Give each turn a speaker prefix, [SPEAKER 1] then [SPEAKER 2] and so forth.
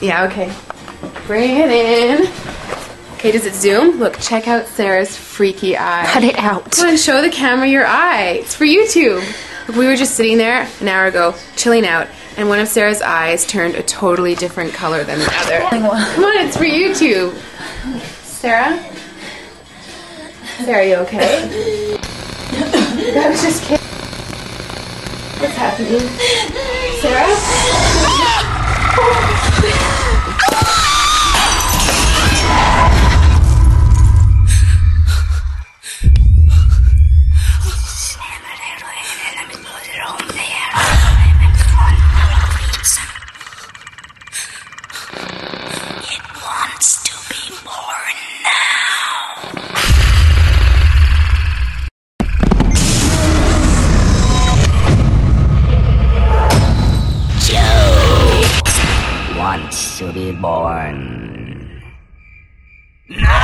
[SPEAKER 1] Yeah, okay. Bring it in. Okay, does it zoom? Look, check out Sarah's freaky eye.
[SPEAKER 2] Cut it out.
[SPEAKER 1] Come on, show the camera your eye. It's for YouTube. Look, we were just sitting there an hour ago, chilling out, and one of Sarah's eyes turned a totally different color than the other. Come on, it's for YouTube. Sarah? Sarah, are you okay? I was just kidding. What's happening? Sarah?
[SPEAKER 3] It wants to be born now. Joe wants to be born. No!